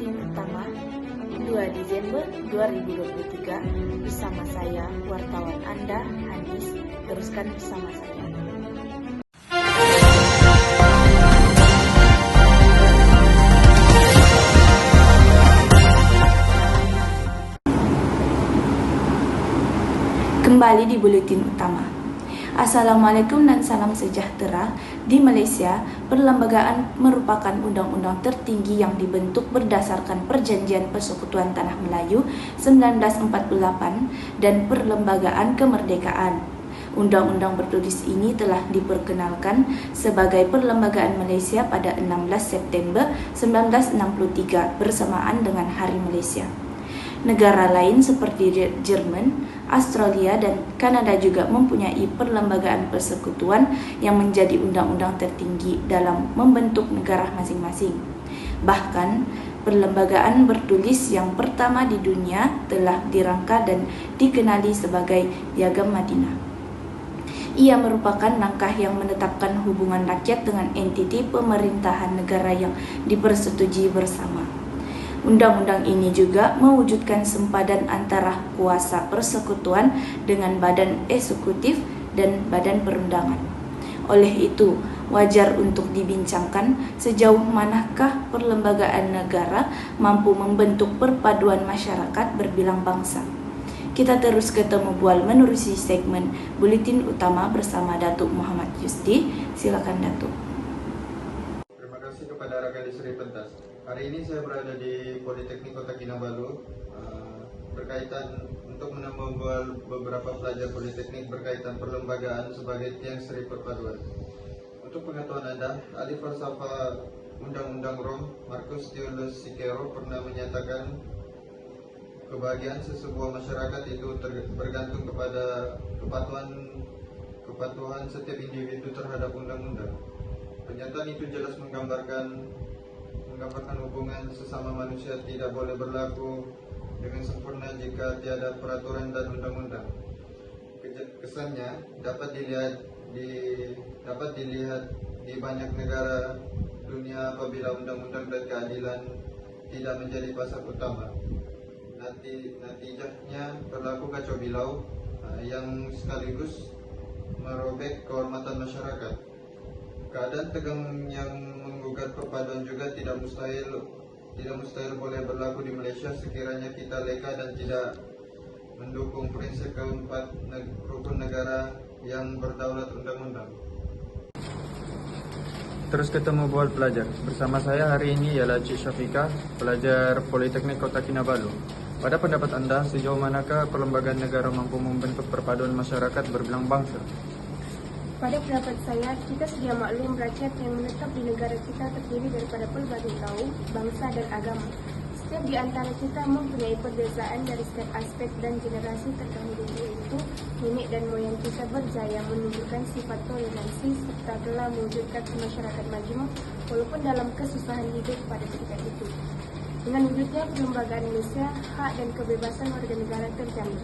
Buletin Utama 2 Desember 2023 bersama saya, wartawan Anda, Hadis. Teruskan bersama saya. Kembali di Buletin Utama. Assalamualaikum dan salam sejahtera. Di Malaysia, perlembagaan merupakan undang-undang tertinggi yang dibentuk berdasarkan Perjanjian Persekutuan Tanah Melayu 1948 dan Perlembagaan Kemerdekaan. Undang-undang bertulis ini telah diperkenalkan sebagai Perlembagaan Malaysia pada 16 September 1963 bersamaan dengan Hari Malaysia. Negara lain seperti Jerman, Australia, dan Kanada juga mempunyai perlembagaan persekutuan yang menjadi undang-undang tertinggi dalam membentuk negara masing-masing. Bahkan, perlembagaan bertulis yang pertama di dunia telah dirangka dan dikenali sebagai Piagam Madinah. Ia merupakan langkah yang menetapkan hubungan rakyat dengan entiti pemerintahan negara yang dipersetujui bersama. Undang-undang ini juga mewujudkan sempadan antara kuasa persekutuan dengan badan eksekutif dan badan perundangan. Oleh itu, wajar untuk dibincangkan sejauh manakah perlembagaan negara mampu membentuk perpaduan masyarakat berbilang bangsa. Kita terus ketemu bual menerusi segmen Buletin Utama bersama Datuk Muhammad Yusdi. Silakan Datuk. Terima kasih kepada Raga Sri Pentas. Hari ini saya berada di Politeknik Kota Kinabalu berkaitan untuk menambah beberapa pelajar politeknik berkaitan perlembagaan sebagai tiang seri perpaduan. Untuk pengetahuan Anda, ahli falsafah Undang-Undang Rom, Marcus Aurelius Cicero pernah menyatakan kebahagiaan sesebuah masyarakat itu bergantung kepada kepatuhan setiap individu terhadap undang-undang. Pernyataan itu jelas menggambarkan hubungan sesama manusia tidak boleh berlaku dengan sempurna jika tiada peraturan dan undang-undang. Kesannya dapat dilihat di banyak negara dunia apabila undang-undang dan keadilan tidak menjadi pasar utama. Natijahnya berlaku kacau bilau yang sekaligus merobek kehormatan masyarakat. Keadaan tegang yang menggugat perpaduan juga tidak mustahil boleh berlaku di Malaysia sekiranya kita leka dan tidak mendukung prinsip keempat rukun negara yang berdaulat undang-undang. Terus ketemu bual pelajar. Bersama saya hari ini ialah Cik Syafiqah, pelajar Politeknik Kota Kinabalu. Pada pendapat anda, sejauh manakah perlembagaan negara mampu membentuk perpaduan masyarakat berbilang bangsa? Pada pendapat saya, kita sedia maklum rakyat yang menetap di negara kita terdiri daripada pelbagai kaum, bangsa dan agama. Setiap di antara kita mempunyai perbezaan dari setiap aspek dan generasi terdahulu, yaitu nenek dan moyang kita berjaya menunjukkan sifat toleransi serta telah mewujudkan masyarakat majmuk walaupun dalam kesusahan hidup pada ketika itu. Dengan wujudnya perlembagaan Malaysia, hak dan kebebasan warga negara terjamin.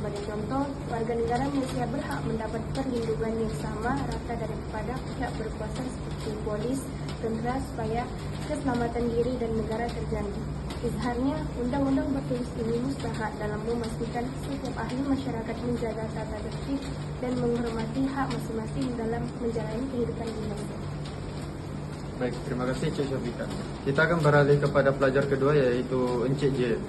Sebagai contoh, warga negara Malaysia berhak mendapat perlindungan yang sama rata daripada pihak berkuasa seperti polis, tentera supaya keselamatan diri dan negara terjamin. Izharnya, undang-undang bertulis ini mustahak dalam memastikan setiap ahli masyarakat menjaga tata tertib dan menghormati hak masing-masing dalam menjalani kehidupan di Malaysia. Baik, terima kasih Cik Syafiqah. Kita akan beralih kepada pelajar kedua yaitu Encik J.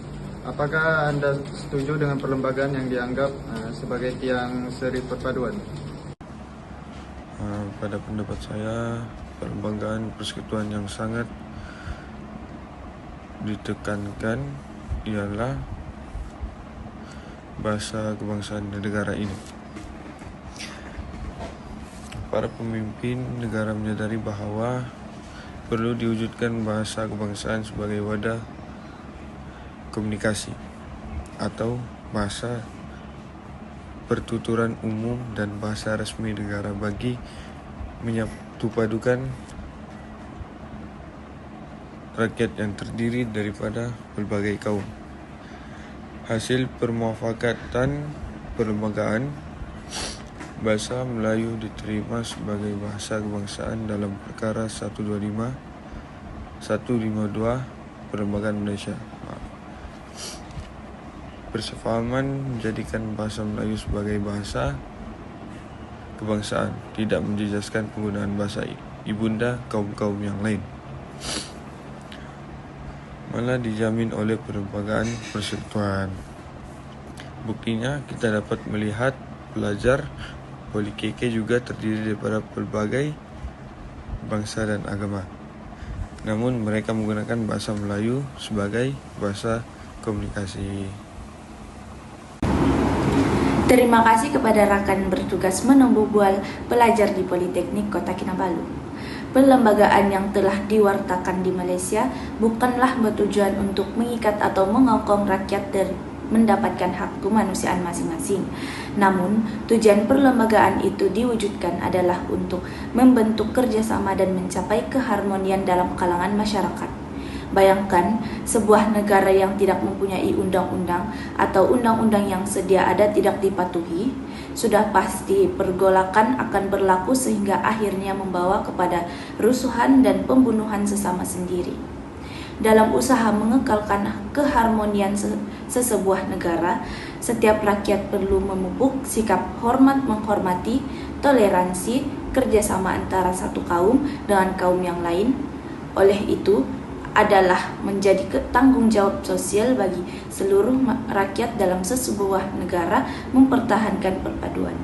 Apakah anda setuju dengan perlembagaan yang dianggap sebagai tiang seri perpaduan? Pada pendapat saya, perlembagaan persekutuan yang sangat ditekankan ialah bahasa kebangsaan negara ini. Para pemimpin negara menyadari bahawa perlu diwujudkan bahasa kebangsaan sebagai wadah komunikasi atau bahasa pertuturan umum dan bahasa resmi negara bagi menyatupadukan rakyat yang terdiri daripada pelbagai kaum. Hasil permuafakatan perlembagaan, bahasa Melayu diterima sebagai bahasa kebangsaan dalam Perkara 125, 152 perlembagaan Malaysia. Bersefahaman menjadikan bahasa Melayu sebagai bahasa kebangsaan, tidak menjejaskan penggunaan bahasa ibunda kaum-kaum yang lain, malah dijamin oleh perlembagaan persekutuan. Buktinya kita dapat melihat pelajar Poli KK juga terdiri daripada pelbagai bangsa dan agama. Namun mereka menggunakan bahasa Melayu sebagai bahasa komunikasi. Terima kasih kepada rakan bertugas menumbuh bual pelajar di Politeknik Kota Kinabalu. Perlembagaan yang telah diwartakan di Malaysia bukanlah bertujuan untuk mengikat atau mengokong rakyat dari mendapatkan hak kemanusiaan masing-masing. Namun, tujuan perlembagaan itu diwujudkan adalah untuk membentuk kerjasama dan mencapai keharmonian dalam kalangan masyarakat. Bayangkan, sebuah negara yang tidak mempunyai undang-undang atau undang-undang yang sedia ada tidak dipatuhi, sudah pasti pergolakan akan berlaku sehingga akhirnya membawa kepada rusuhan dan pembunuhan sesama sendiri. Dalam usaha mengekalkan keharmonian sesebuah negara, setiap rakyat perlu memupuk sikap hormat menghormati, toleransi, kerjasama antara satu kaum dengan kaum yang lain. Oleh itu, adalah menjadi tanggung jawab sosial bagi seluruh rakyat dalam sesebuah negara mempertahankan perpaduan.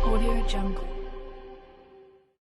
Audio Jungle.